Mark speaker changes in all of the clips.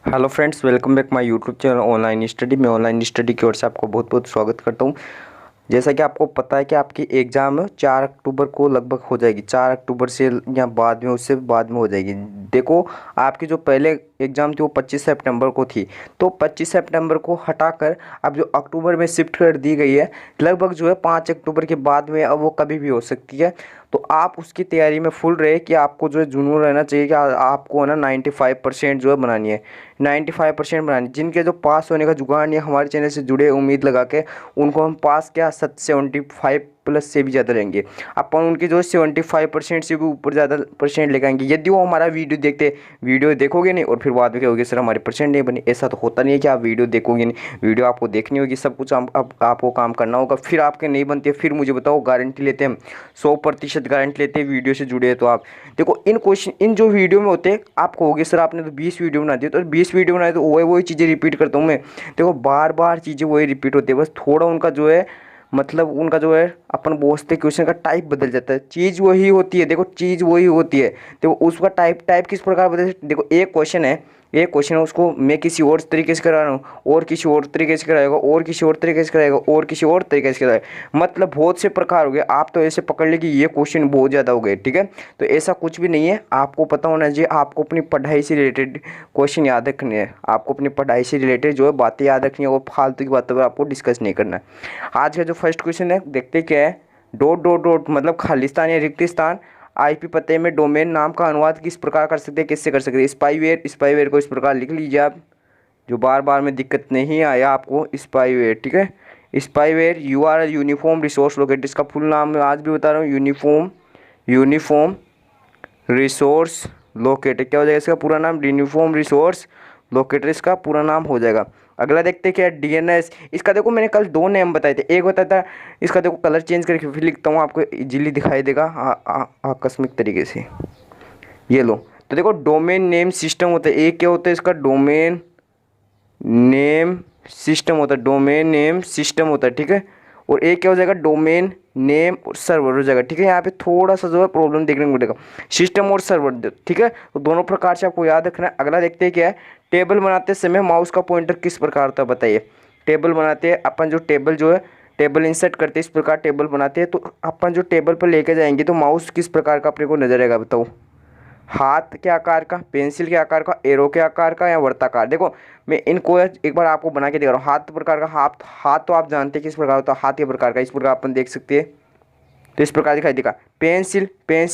Speaker 1: Hello friends, welcome back my YouTube channel online study. मैं online study की ओर से आपको बहुत बहुत स्वागत करता हूं। जैसा कि आपको पता है कि आपकी एग्ज़ाम 4 अक्टूबर को लगभग हो जाएगी। 4 अक्टूबर से या बाद में, उससे बाद में हो जाएगी। देखो, आपकी जो पहले एग्ज़ाम थी वो 25 सितंबर को थी, तो 25 सितंबर को हटाकर अब जो अक्टूबर में शिफ्ट कर दी गई है, लगभग जो है 5 अक्टूबर के बाद में, अब वो कभी भी हो सकती है। तो आप उसकी तैयारी में फुल रहे कि आपको जो है जुनून रहना चाहिए कि आपको है ना 95% जो है बनानी है, 95% बनानी। जिनके जो पास होने का जुगाड़ नहीं है, हमारे चैनल से जुड़े उम्मीद लगा के उनको हम पास क्या 75 प्लस से भी ज़्यादा लेंगे। अपन उनकी जो 75% से भी ऊपर ज़्यादा परसेंट लेकर आएंगे, यदि वो हमारा वीडियो देखोगे नहीं और फिर बाद में कहोगे सर हमारे परसेंट नहीं बने। ऐसा तो होता नहीं है कि आप वीडियो देखोगे नहीं, वीडियो आपको देखनी होगी, सब कुछ अब आपको काम करना होगा, फिर आपके नहीं बनते, फिर मुझे बताओ। गारंटी लेते हैं हम, 100% गारंटी लेते हैं वीडियो से जुड़े हैं तो आप देखो। इन क्वेश्चन इन जो वीडियो में होते हैं, आप कहोगे सर आपने तो 20 वीडियो बना दिए, तो 20 वीडियो बनाए तो वही चीज़ें रिपीट करता हूँ मैं। देखो, बार बार चीज़ें वही रिपीट होती है, बस थोड़ा उनका जो है मतलब उनका जो है अपन बोलते क्वेश्चन का टाइप बदल जाता है। चीज़ वही होती है, देखो चीज़ वही होती है। देखो उसका टाइप किस प्रकार बदल, देखो एक क्वेश्चन है, उसको मैं किसी और तरीके से करा रहा हूँ, और किसी और तरीके से कराएगा, और किसी और तरीके से कराएगा, और किसी और तरीके से कराएगा, मतलब बहुत से प्रकार हो गए। आप तो ऐसे पकड़ ले कि ये क्वेश्चन बहुत ज़्यादा हो गए, ठीक है। तो ऐसा कुछ भी नहीं है, आपको पता होना चाहिए। आपको अपनी पढ़ाई से रिलेटेड क्वेश्चन याद रखने हैं, आपको अपनी पढ़ाई से रिलेटेड जो है बातें याद रखनी है, और फालतू की बातों पर आपको डिस्कस नहीं करना है। आज का जो फर्स्ट क्वेश्चन है, देखते क्या है। डॉट डॉट डॉट मतलब खालिस्तान या रिक्त स्थान, आईपी पते में डोमेन नाम का अनुवाद किस प्रकार कर सकते हैं, किससे कर सकते हैं। स्पाईवेयर को इस प्रकार लिख लीजिए आप, जो बार बार में दिक्कत नहीं आया आपको। स्पाईवेयर, ठीक है। Spyware URL uniform resource locator, इसका फुल नाम मैं आज भी बता रहा हूँ, यूनिफॉर्म रिसोर्स लोकेटर। क्या हो जाएगा इसका पूरा नाम? यूनिफॉर्म रिसोर्स लोकेटर इसका पूरा नाम हो जाएगा। अगला देखते हैं क्या है, DNS। इसका देखो मैंने कल 2 नेम बताए थे, एक बताया था, इसका देखो कलर चेंज करके फिर लिखता हूँ, आपको इजीली दिखाई देगा आकस्मिक तरीके से। ये लो, तो देखो डोमेन नेम सिस्टम होता है, एक क्या होता है इसका डोमेन नेम सिस्टम होता है, डोमेन नेम सिस्टम होता है, ठीक है। और एक क्या हो जाएगा, डोमेन नेम और सर्वर हो जाएगा, ठीक है। यहाँ पे थोड़ा सा जो है प्रॉब्लम देखने को मिलेगा, सिस्टम और सर्वर, ठीक है। तो दोनों प्रकार से आपको याद रखना है। अगला देखते हैं क्या है, टेबल बनाते समय माउस का पॉइंटर किस प्रकार होता है, बताइए। टेबल बनाते हैं अपन, जो है टेबल इंसर्ट करते हैं, इस प्रकार टेबल बनाते हैं, तो अपन जो टेबल पर लेके जाएंगे तो माउस किस प्रकार का अपने को नजर आएगा, बताओ। हाथ के आकार का, पेंसिल के आकार का, एरो के आकार का, या वर्ताकार। देखो मैं इनको एक बार आपको बना के दे रहा हूँ। हाथ प्रकार का, हाथ तो आप जानते हैं किस प्रकार होता है, हाथ के प्रकार का, इस प्रकार अपन देख सकते हैं, तो इस प्रकार दिखाई देगा। पेंसिल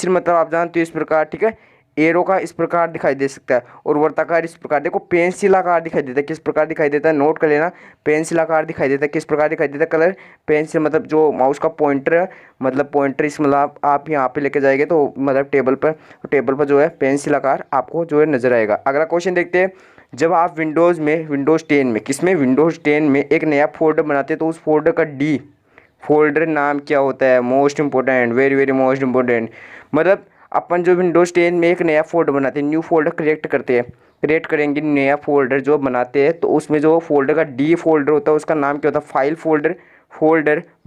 Speaker 1: मतलब आप जानते हो इस प्रकार, ठीक है। एरो का इस प्रकार दिखाई दे सकता है, और वर्ताकार इस प्रकार। देखो पेंसिल आकार दिखाई देता है, किस प्रकार दिखाई देता है, नोट कर लेना। पेंसिल आकार दिखाई देता है, किस प्रकार दिखाई देता है, कलर पेंसिल मतलब जो माउस का पॉइंटर है, मतलब पॉइंटर इस मतलब आप यहाँ पे लेके जाएंगे तो मतलब टेबल पर जो है पेंसिल आकार आपको जो है नजर आएगा। अगला क्वेश्चन देखते हैं, जब आप विंडोज़ 10 में, किसमें, विंडोज़ 10 में एक नया फोल्डर बनाते हैं, तो उस फोल्डर का फोल्डर नाम क्या होता है। Most important, very very most important. मतलब अपन जो विंडोज़ 10 में एक नया फोल्डर बनाते हैं, न्यू फोल्डर क्रिएट करेंगे, नया फोल्डर जो बनाते हैं, तो उसमें जो फोल्डर का फोल्डर होता है उसका नाम क्या होता है, फाइल फोल्डर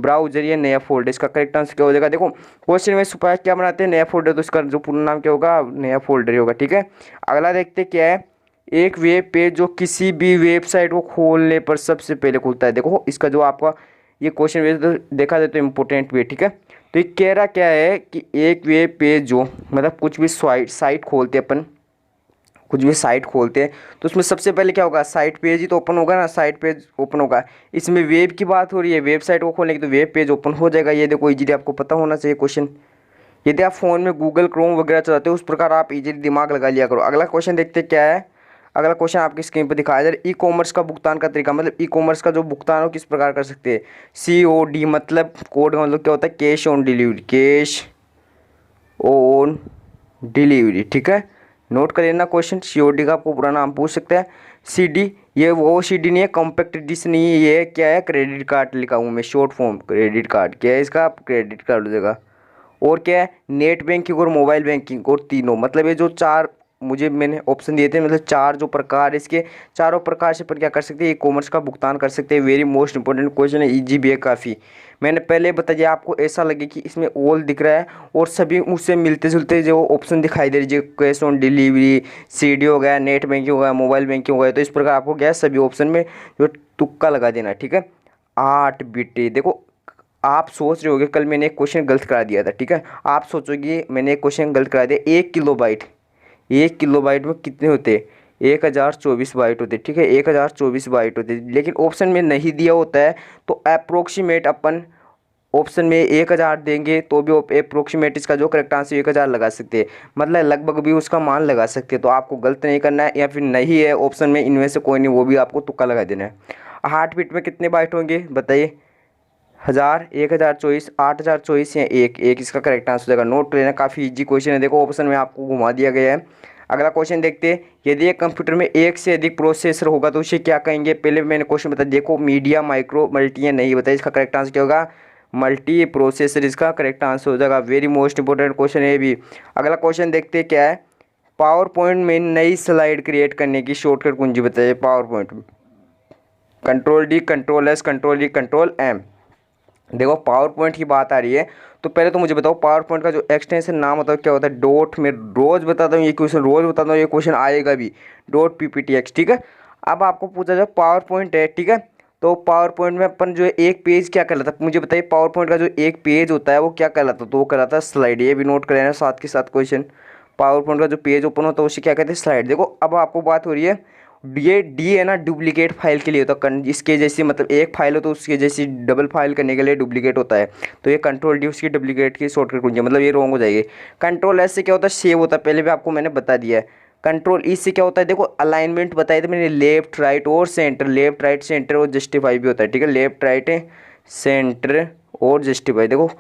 Speaker 1: ब्राउजर, या नया फोल्डर। इसका करेक्ट आंसर क्या हो जाएगा। देखो क्वेश्चन में सुपाया क्या बनाते हैं, नया फोल्डर, तो इसका जो पूरा नाम क्या होगा, नया फोल्डर ही होगा, ठीक है। अगला देखते क्या है, एक वेब पेज जो किसी भी वेबसाइट को खोलने पर सबसे पहले खुलता है। देखो इसका जो आपका ये क्वेश्चन वैसे तो देखा जाए तो इम्पोर्टेंट भी है, ठीक है। तो ये कह रहा क्या है कि एक वेब पेज जो मतलब कुछ भी साइट खोलते हैं अपन, कुछ भी साइट खोलते हैं, तो उसमें सबसे पहले क्या होगा, साइट पेज ही तो ओपन होगा ना, साइट पेज ओपन होगा। इसमें वेब की बात हो रही है, वेबसाइट को खोलने की, तो वेब पेज ओपन हो जाएगा। ये देखो इजीली आपको पता होना चाहिए क्वेश्चन। यदि आप फोन में गूगल क्रोम वगैरह चलाते हो, उस प्रकार आप इजीली दिमाग लगा लिया करो। अगला क्वेश्चन देखते हैं क्या है। अगला क्वेश्चन आपकी स्क्रीन पर दिखाया जा रहा है, ई कॉमर्स का भुगतान का तरीका, मतलब ई कॉमर्स का जो भुगतान हो किस प्रकार कर सकते हैं। COD मतलब कोड का मतलब क्या होता है, कैश ऑन डिलीवरी, ठीक है। नोट कर लेना क्वेश्चन। COD का आपको पूरा नाम पूछ सकते हैं। CD, ये वो CD नहीं है, कॉम्पैक्ट डिस्क नहीं है, ये क्या है, क्रेडिट कार्ड लिखा हूँ मैं, शॉर्ट फॉर्म क्रेडिट कार्ड। क्या है इसका, क्रेडिट कार्ड हो जाएगा। और क्या है, नेट बैंकिंग और मोबाइल बैंकिंग, और तीनों, मतलब ये जो चार मुझे मैंने ऑप्शन दिए थे, मतलब 4 जो प्रकार इसके, चारों प्रकार से अपन क्या कर सकते हैं, ई कॉमर्स का भुगतान कर सकते हैं। वेरी मोस्ट इंपॉर्टेंट क्वेश्चन है, इजी भी है काफ़ी। मैंने पहले बता दिया आपको, ऐसा लगे कि इसमें ऑल दिख रहा है और सभी उससे मिलते जुलते जो ऑप्शन दिखाई दे रही है, कैश ऑन डिलीवरी, सीडी हो गया, नेट बैंकिंग हो गया, मोबाइल बैंकिंग हो गया, तो इस प्रकार आपको क्या है सभी ऑप्शन में जो तुक्का लगा देना, ठीक है। 8 बीटे, देखो आप सोच रहे होगे कल मैंने एक क्वेश्चन गलत करा दिया था, ठीक है। आप सोचोगे मैंने एक क्वेश्चन गलत करा दिया, 1 किलोबाइट, 1 किलोबाइट में कितने होते, 1024 बाइट होते, ठीक है, 1024 बाइट होते, लेकिन ऑप्शन में नहीं दिया होता है तो अप्रोक्सीमेट अपन ऑप्शन में 1000 देंगे तो भी अप्रोक्सीमेट इसका जो करेक्ट आंसर 1000 लगा सकते हैं, मतलब लगभग भी उसका मान लगा सकते हैं। तो आपको गलत नहीं करना है, या फिर नहीं है ऑप्शन में इनमें से कोई नहीं, वो भी आपको तुक्का लगा देना है। हार्ट बीट में कितने बाइट होंगे बताइए, 1000, 1024, 8024 या एक इसका करेक्ट आंसर हो जाएगा। नोट कर लेना, काफ़ी इजी क्वेश्चन है, देखो ऑप्शन में आपको घुमा दिया गया है। अगला क्वेश्चन देखते हैं, यदि एक कंप्यूटर में एक से अधिक प्रोसेसर होगा तो उसे क्या कहेंगे। पहले मैंने क्वेश्चन बता, देखो मीडिया, माइक्रो, मल्टी या नहीं बताइए, इसका करेक्ट आंसर क्या होगा, मल्टी प्रोसेसर इसका करेक्ट आंसर हो जाएगा। वेरी मोस्ट इंपॉर्टेंट क्वेश्चन है भी। अगला क्वेश्चन देखते हैं क्या है, पावर पॉइंट में नई स्लाइड क्रिएट करने की शॉर्टकट कुंजी बताइए। पावर पॉइंट में control D, control S, control E, control M. देखो पावर पॉइंट की बात आ रही है तो पहले तो मुझे बताओ पावर पॉइंट का जो एक्सटेंशन नाम होता है क्या होता है, डॉट। मैं रोज बताता हूँ ये क्वेश्चन, रोज बताता हूँ ये क्वेश्चन आएगा भी, डॉट PPTX, ठीक है। अब आपको पूछा जाए पावर पॉइंट है, ठीक है, तो पावर पॉइंट में अपन जो है एक पेज क्या कहलाता है, मुझे बताइए पावर पॉइंट का जो एक पेज होता है वो क्या कहलाता है, तो वो कहलाता है स्लाइड। ये भी नोट कर लेना साथ के साथ क्वेश्चन, पावर पॉइंट का जो पेज ओपन होता है उसे क्या कहते हैं, स्लाइड। देखो अब आपको बात हो रही है, ये डी है ना, डुप्लीकेट फाइल के लिए होता है, इसके जैसी मतलब एक फाइल हो तो उसके जैसी डबल फाइल करने के लिए डुप्लीकेट होता है, तो ये कंट्रोल डी उसकी डुप्लीकेट की शॉर्टकट कुंजी, मतलब ये रॉन्ग हो जाएगी। कंट्रोल एस से क्या होता है, सेव होता है, पहले भी आपको मैंने बता दिया है। कंट्रोल ई से क्या होता है, देखो अलाइनमेंट बताया था मैंने, लेफ्ट राइट और सेंटर, लेफ्ट राइट सेंटर और जस्टिफाई भी होता है, ठीक है, लेफ्ट राइट सेंटर और जस्टिफाई, देखो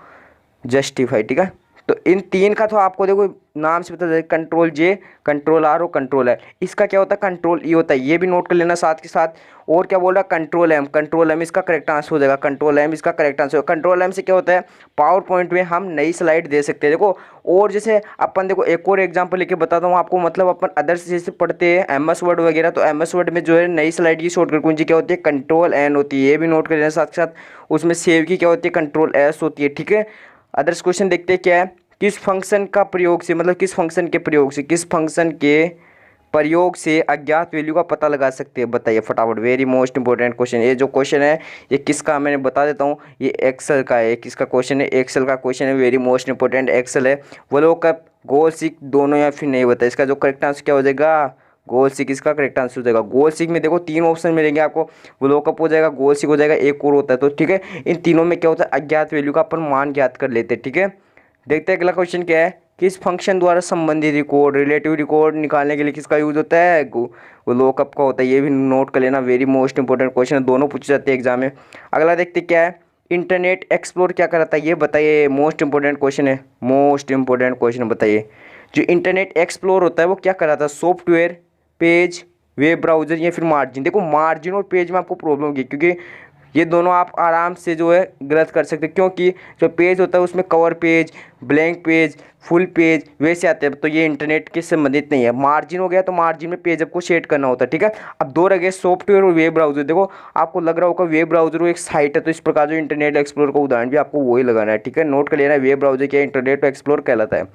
Speaker 1: जस्टिफाई, ठीक है। तो इन तीन का तो आपको देखो नाम से पता चले, कंट्रोल जे, कंट्रोल आर और कंट्रोल है। इसका क्या होता है, कंट्रोल ई होता है, ये भी नोट कर लेना साथ के साथ। और क्या बोल रहा है, कंट्रोल एम, कंट्रोल एम इसका करेक्ट आंसर हो जाएगा, कंट्रोल एम इसका करेक्ट आंसर। कंट्रोल एम से क्या होता है, पावर पॉइंट में हम नई स्लाइड दे सकते हैं, देखो। और जैसे अपन देखो एक और एग्जाम्पल लेके बताता हूँ आपको, मतलब अपन अदर्स जैसे पढ़ते हैं MS वर्ड वगैरह, तो MS वर्ड में जो है नई स्लाइड की शॉर्टकट कुंजी क्या होती है, कंट्रोल एन होती है, ये भी नोट कर लेना साथ के साथ। उसमें सेव की क्या होती है, कंट्रोल एस होती है, ठीक है। अदर्स क्वेश्चन देखते हैं क्या है, किस फंक्शन का प्रयोग से, मतलब किस फंक्शन के प्रयोग से, किस फंक्शन के प्रयोग से अज्ञात वैल्यू का पता लगा सकते हैं बताइए फटाफट। वेरी मोस्ट इंपॉर्टेंट क्वेश्चन, ये जो क्वेश्चन है ये किसका मैंने बता देता हूँ, ये एक्सेल का है, किसका क्वेश्चन है, एक्सेल का क्वेश्चन है, वेरी मोस्ट इंपॉर्टेंट एक्सेल है। वो लोग का गोल सीख दोनों या फिर नहीं बताया, इसका जो करेक्ट आंसर क्या हो जाएगा, गोल सीख इसका करेक्ट आंसर हो जाएगा। गोल सीख में देखो 3 ऑप्शन मिलेंगे आपको, वो कप हो जाएगा, गोल सीख हो जाएगा, एक और होता है, तो ठीक है। इन तीनों में क्या होता है, अज्ञात वैल्यू का अपन मान ज्ञात कर लेते हैं, ठीक है। देखते हैं अगला क्वेश्चन क्या है, किस फंक्शन द्वारा संबंधित रिकॉर्ड, रिलेटिव रिकॉर्ड निकालने के लिए किसका यूज होता है, वो लोकअप का होता है, ये भी नोट कर लेना, वेरी मोस्ट इंपॉर्टेंट क्वेश्चन है, दोनों पूछे जाते हैं एग्जाम में। अगला देखते क्या है, इंटरनेट एक्सप्लोर क्या कराता है, ये बताइए, मोस्ट इंपॉर्टेंट क्वेश्चन है, मोस्ट इंपॉर्टेंट क्वेश्चन बताइए। जो इंटरनेट एक्सप्लोर होता है वो क्या कराता है, सॉफ्टवेयर, पेज, वेब ब्राउजर या फिर मार्जिन। देखो मार्जिन और पेज में आपको प्रॉब्लम होगी, क्योंकि ये दोनों आप आराम से जो है गलत कर सकते हैं, क्योंकि जो पेज होता है उसमें cover page, blank page, full page वैसे आते हैं, तो ये इंटरनेट के संबंधित नहीं है। मार्जिन हो गया तो मार्जिन में पेज आपको सेट करना होता है, ठीक है। अब दो रह गए सॉफ्टवेयर और वेब ब्राउजर। देखो आपको लग रहा होगा वेब ब्राउजर वो एक साइट है, तो इस प्रकार जो इंटरनेट एक्सप्लोर का उदाहरण भी आपको वही लगाना है, ठीक है, नोट कर लेना है, वेब ब्राउजर क्या इंटरनेट एक्सप्लोर कहलाता है।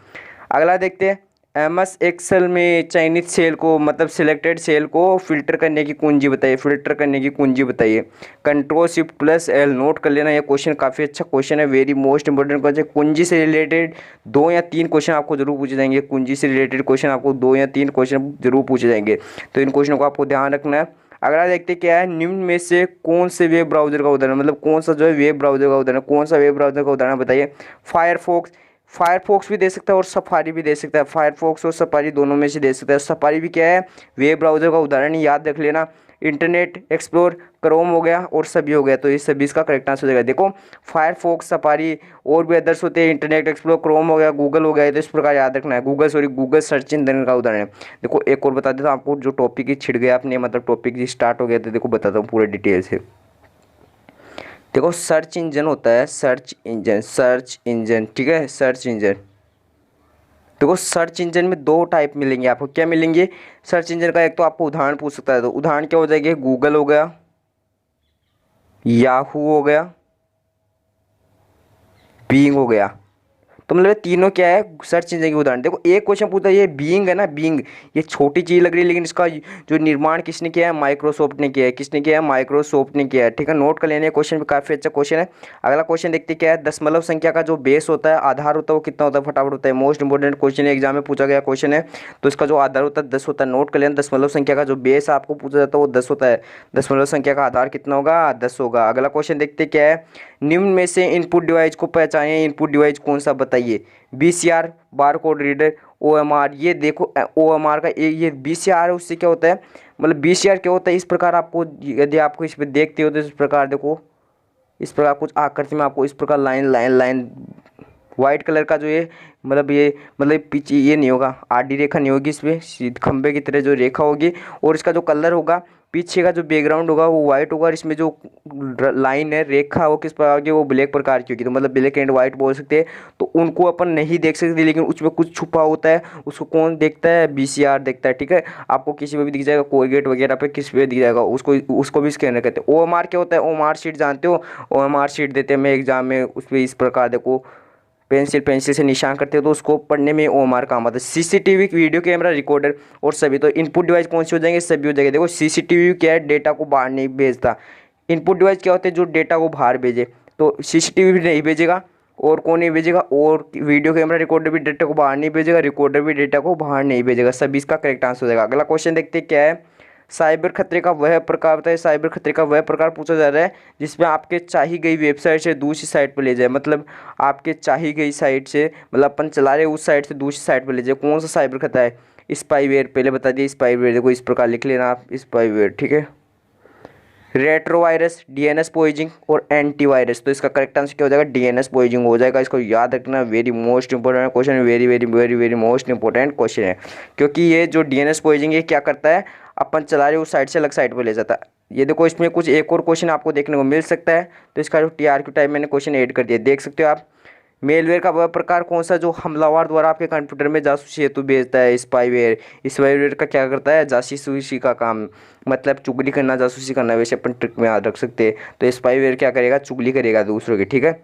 Speaker 1: अगला देखते हैं, MS एक्सेल में चयनित सेल को, मतलब सिलेक्टेड सेल को फिल्टर करने की कुंजी बताइए, फिल्टर करने की कुंजी बताइए। Ctrl+Shift+L, नोट कर लेना, ये क्वेश्चन काफ़ी अच्छा क्वेश्चन है, वेरी मोस्ट इंपॉर्टेंट क्वेश्चन। कुंजी से रिलेटेड 2 या 3 क्वेश्चन आपको जरूर पूछे जाएंगे, कुंजी से रिलेटेड क्वेश्चन आपको 2 या 3 क्वेश्चन जरूर पूछे जाएंगे, तो इन क्वेश्चनों को आपको ध्यान रखना है। अगला देखते क्या है, निम्न में से कौन से वेब ब्राउजर का उदाहरण, मतलब कौन सा जो है वेब ब्राउजर का उदाहरण, कौन सा वेब ब्राउजर का उदाहरण बताइए। फायरफॉक्स, फायरफॉक्स भी दे सकता है और सफारी भी दे सकता है, फायरफॉक्स और सफारी दोनों में से दे सकता है। सफारी भी क्या है, वेब ब्राउजर का उदाहरण, याद रख लेना। इंटरनेट एक्सप्लोर, क्रोम हो गया और सभी हो गया, तो ये सभी इसका करेक्ट आंसर हो जाएगा। देखो फायरफॉक्स, सफारी और भी अदर्स होते हैं, इंटरनेट एक्सप्लोर, क्रोम हो गया, गूगल हो गया, तो इस प्रकार याद रखना है। गूगल सर्च इंजन का उदाहरण है। देखो एक और बता देता हूँ आपको, जो टॉपिक ही छिड़ गया अपने, मतलब टॉपिक स्टार्ट हो गया, तो देखो बताता हूँ पूरे डिटेल से। देखो सर्च इंजन होता है, सर्च इंजन, सर्च इंजन, ठीक है, सर्च इंजन। देखो सर्च इंजन में दो टाइप मिलेंगे आपको, क्या मिलेंगे सर्च इंजन का, एक तो आपको उदाहरण पूछ सकता है, तो उदाहरण क्या हो जाएंगे, गूगल हो गया, याहू हो गया, बीइंग हो गया। तो मतलब ये तीनों क्या है, सर्च इंजन के उदाहरण। देखो एक क्वेश्चन पूछता है, ये बीइंग है ना, बीइंग ये छोटी चीज लग रही है, लेकिन इसका जो निर्माण किसने किया है, माइक्रोसॉफ्ट ने किया है। किसने किया है, माइक्रोसॉफ्ट ने किया है। ठीक है, नोट कर लेने, क्वेश्चन भी काफी अच्छा क्वेश्चन है। अगला क्वेश्चन देखते हैं क्या है, दशमलव संख्या का जो बेस होता है, आधार होता है, वो कितना होता है, फटाफट होता है। मोस्ट इंपोर्टेंट क्वेश्चन है, एग्जाम में पूछा गया क्वेश्चन है। तो इसका जो आधार होता है 10 होता है। नोट कर लेना, दशमलव संख्या का जो बेस आपको पूछा जाता है वो 10 होता है। दशमलव संख्या का आधार कितना होगा, 10 होगा। अगला क्वेश्चन देखते हैं क्या है, निम्न में से इनपुट डिवाइस को पहचानिए, इनपुट डिवाइस कौन सा बताइए। BCR, bar code reader, OMR. ये देखो ओएमआर का ये बीसीआर है, उससे क्या होता है, मतलब बीसीआर क्या होता है, इस प्रकार आपको यदि आपको इस पर देखते हो तो इस प्रकार देखो, इस प्रकार कुछ आकृति में आपको इस प्रकार line line line white colour का जो ये मतलब पीछे ये नहीं होगा, आडी रेखा नहीं होगी, इसमें खंबे की तरह जो रेखा होगी। और इसका जो कलर होगा, पीछे का जो बैकग्राउंड होगा वो वाइट होगा, और इसमें जो लाइन है, रेखा वो किस प्रकार की, वो ब्लैक प्रकार की होगी। तो मतलब ब्लैक एंड वाइट बोल सकते हैं। तो उनको अपन नहीं देख सकते, लेकिन उसमें कुछ छुपा होता है, उसको कौन देखता है, बीसीआर देखता है। ठीक है, आपको किसी पे भी दिख जाएगा, कोलगेट वगैरह पे किसी पे दिख जाएगा, उसको उसको भी स्कैनर कहते हैं। ओएमआर क्या होता है, ओएमआर शीट जानते हो, ओएमआर शीट देते हैं मैं एग्जाम में, उस पर इस प्रकार देखो पेंसिल से निशान करते हो, तो उसको पढ़ने में ओएमआर काम आता है। सीसीटीवी, वीडियो कैमरा, रिकॉर्डर और सभी। तो इनपुट डिवाइस कौन से हो जाएंगे, सभी हो जाएंगे। देखो सीसीटीवी क्या है, डेटा को बाहर नहीं भेजता। इनपुट डिवाइस क्या होते हैं, जो डेटा को बाहर भेजे। तो सीसीटीवी भी नहीं भेजेगा, और कौन नहीं भेजेगा, और वीडियो कैमरा रिकॉर्डर भी डेटा को बाहर नहीं भेजेगा, रिकॉर्डर भी डेटा को बाहर नहीं भेजेगा। सभी इसका करेक्ट आंसर हो जाएगा। अगला क्वेश्चन देखते हैं क्या है, साइबर खतरे का वह प्रकार बताइए। साइबर खतरे का वह प्रकार पूछा जा रहा है जिसमें आपके चाही गई वेबसाइट से दूसरी साइट पर ले जाए। मतलब आपके चाही गई साइट से, मतलब अपन चला रहे उस साइट से दूसरी साइट पर ले जाए। कौन सा साइबर खतरा है, स्पाईवेयर। पहले बता दिए स्पाईवेयर, देखो इस प्रकार लिख लेना आप, स्पाईवेयर। ठीक है, रेट्रोवायरस, डीएनएस पोइजिंग और एंटीवायरस। तो इसका करेक्ट आंसर क्या हो जाएगा, डीएनएस पोइजिंग हो जाएगा। इसको याद रखना, वेरी मोस्ट इंपॉर्टेंट क्वेश्चन है, very very very very most important question है। क्योंकि ये जो डीएनएस पोइजिंग ये क्या करता है, अपन चला रहे उस साइड से अलग साइड पर ले जाता है। ये देखो इसमें कुछ एक और क्वेश्चन आपको देखने को मिल सकता है। तो इसका जो टीआरक्यू टाइप मैंने क्वेश्चन ऐड कर दिया, देख सकते हो आप। मेलवेयर का वह प्रकार कौन सा जो हमलावर द्वारा आपके कंप्यूटर में जासूसी हेतु भेजता है। स्पाईवेयर, स्पाईवेयर का क्या करता है, जासूसी का काम, मतलब चुगली करना, जासूसी करना। वैसे अपन ट्रिक में याद रख सकते हैं। तो स्पाईवेयर क्या करेगा, चुगली करेगा दूसरों की। ठीक है,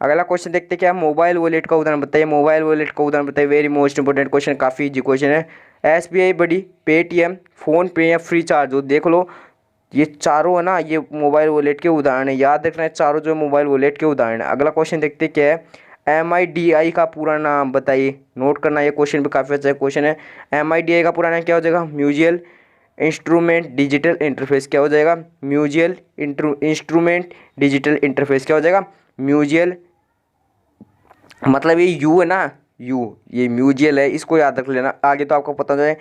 Speaker 1: अगला क्वेश्चन देखते हैं क्या, मोबाइल वॉलेट का उदाहरण बताइए। मोबाइल वॉलेट का उदाहरण बताइए, वेरी मोस्ट इंपॉर्टेंट क्वेश्चन, काफ़ी इजी क्वेश्चन है। एसबीआई बड़ी, पेटीएम, फोन पे या फ्री चार्ज हो। देख लो ये चारों है ना, ये मोबाइल वॉलेट के उदाहरण है, याद रखना है, चारों जो मोबाइल वॉलेट के उदाहरण है। अगला क्वेश्चन देखते हैं क्या है, MIDI का पूरा नाम बताइए। नोट करना, ये क्वेश्चन भी काफ़ी अच्छा क्वेश्चन है। MIDI का पूरा नाम क्या हो जाएगा, म्यूजियल इंस्ट्रूमेंट डिजिटल इंटरफेस। क्या हो जाएगा, म्यूजियल इंस्ट्रूमेंट डिजिटल इंटरफेस। क्या हो जाएगा, म्यूजियल, मतलब ये यू है ना, यू ये म्यूजियल है, इसको याद रख लेना। आगे तो आपको पता है,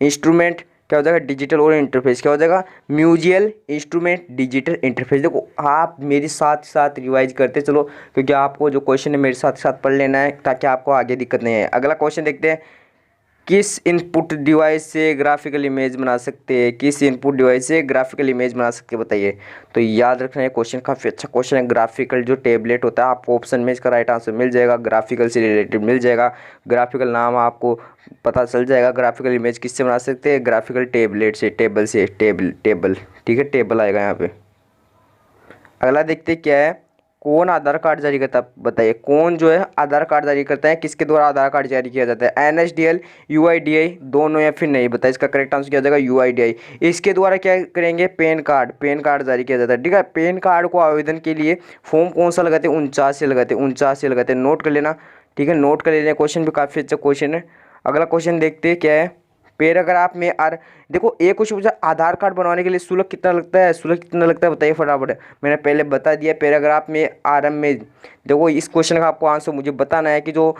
Speaker 1: इंस्ट्रूमेंट क्या हो जाएगा, डिजिटल, और इंटरफेस क्या हो जाएगा, म्यूजियल इंस्ट्रूमेंट डिजिटल इंटरफेस। देखो आप मेरे साथ साथ रिवाइज करते चलो, क्योंकि आपको जो क्वेश्चन है मेरे साथ साथ पढ़ लेना है, ताकि आपको आगे दिक्कत नहीं है। अगला क्वेश्चन देखते हैं, किस इनपुट डिवाइस से ग्राफिकल इमेज बना सकते हैं। किस इनपुट डिवाइस से ग्राफिकल इमेज बना सकते हैं बताइए। तो याद रखना है, क्वेश्चन काफ़ी अच्छा क्वेश्चन है। ग्राफिकल जो टेबलेट होता है, आपको ऑप्शन में इसका राइट आंसर मिल जाएगा, ग्राफिकल से रिलेटेड मिल जाएगा। ग्राफिकल नाम आपको पता चल जाएगा। ग्राफिकल इमेज किससे बना सकते हैं, ग्राफिकल टेबलेट से, टेबल से, टेबल। ठीक है, टेबल आएगा यहाँ पे। अगला देखते हैं क्या है, कौन आधार कार्ड जारी करता है बताइए। कौन जो है आधार कार्ड जारी करता है, किसके द्वारा आधार कार्ड जारी किया जाता है, NSDL, UIDAI, दोनों या फिर नहीं बताइए। इसका करेक्ट आंसर क्या हो जाएगा, UIDAI। इसके द्वारा क्या करेंगे, पैन कार्ड जारी किया जाता है। ठीक है, पैन कार्ड को आवेदन के लिए फॉर्म कौन सा लगाते हैं, 49 से लगाते हैं। नोट कर लेना, ठीक है, नोट कर लेना, क्वेश्चन भी काफ़ी अच्छा क्वेश्चन है। अगला क्वेश्चन देखते हैं क्या है, पैराग्राफ में देखो एक क्वेश्चन पूछा, आधार कार्ड बनवाने के लिए शुल्क कितना लगता है, शुल्क कितना लगता है बताइए फटाफट। मैंने पहले बता दिया, पैराग्राफ में आरंभ में। देखो इस क्वेश्चन का आपको आंसर मुझे बताना है कि जो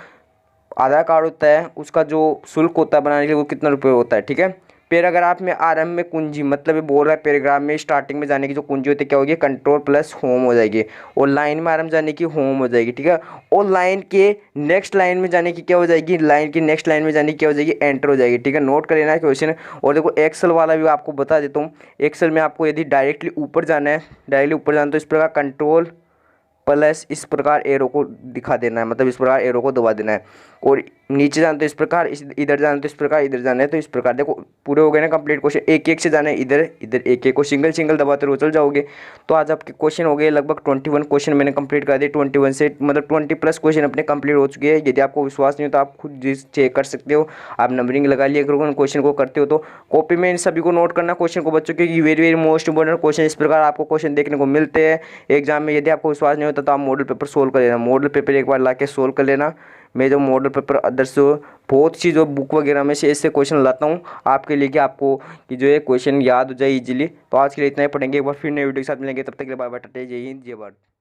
Speaker 1: आधार कार्ड होता है उसका जो शुल्क होता है बनाने के लिए वो कितना रुपये होता है। ठीक है, पैराग्राफ में आरंभ में कुंजी, मतलब ये बोल रहा है पैराग्राफ में स्टार्टिंग में जाने की जो कुंजी होती है क्या होगी, कंट्रोल प्लस होम हो जाएगी। और लाइन में आरंभ जाने की होम हो जाएगी। ठीक है, और लाइन के नेक्स्ट लाइन में जाने की क्या हो जाएगी, लाइन की नेक्स्ट लाइन में जाने की क्या हो जाएगी, एंटर हो जाएगी। ठीक है, नोट कर लेना है क्वेश्चन। और देखो एक्सेल वाला भी आपको बता देता हूँ। एक्सेल में आपको यदि डायरेक्टली ऊपर जाना है तो इस प्रकार कंट्रोल प्लस इस प्रकार एरो को दिखा देना है, मतलब इस प्रकार एरो को दबा देना है। और नीचे जाना तो इस प्रकार, इधर जाना तो इस प्रकार, इधर जाना है तो इस प्रकार। देखो पूरे हो गए ना कंप्लीट क्वेश्चन। एक एक से जाना है, इधर इधर एक एक को सिंगल सिंगल दबाते रहो, चल जाओगे। तो आज आपके क्वेश्चन हो गए लगभग 21 क्वेश्चन मैंने कंप्लीट कर दिए। 21 से मतलब 20+ क्वेश्चन अपने कंप्लीट हो चुके हैं। यदि आपको विश्वास नहीं हो तो आप खुद चेक कर सकते हो। आप नंबरिंग लगा लिया करो क्वेश्चन को करते हो तो। कॉपी में इन सभी को नोट करना क्वेश्चन को बच्चों के, very very most important question इस प्रकार आपको क्वेश्चन देखने को मिलते हैं एग्जाम में। यदि आपको विश्वास नहीं होता तो आप मॉडल पेपर सोल्व कर लेना। मॉडल पेपर एक बार ला के सोल्व कर लेना। मैं जो मॉडल पेपर अदर से बहुत सी जो बुक वगैरह में से ऐसे क्वेश्चन लाता हूँ आपके लिए कि आपको कि जो है क्वेश्चन याद हो जाए इजीली। तो आज के लिए इतना ही पढ़ेंगे, एक बार फिर नए वीडियो के साथ मिलेंगे। तब तक के लिए बाय बाय, टाटा, जय हिंद, जय भारत।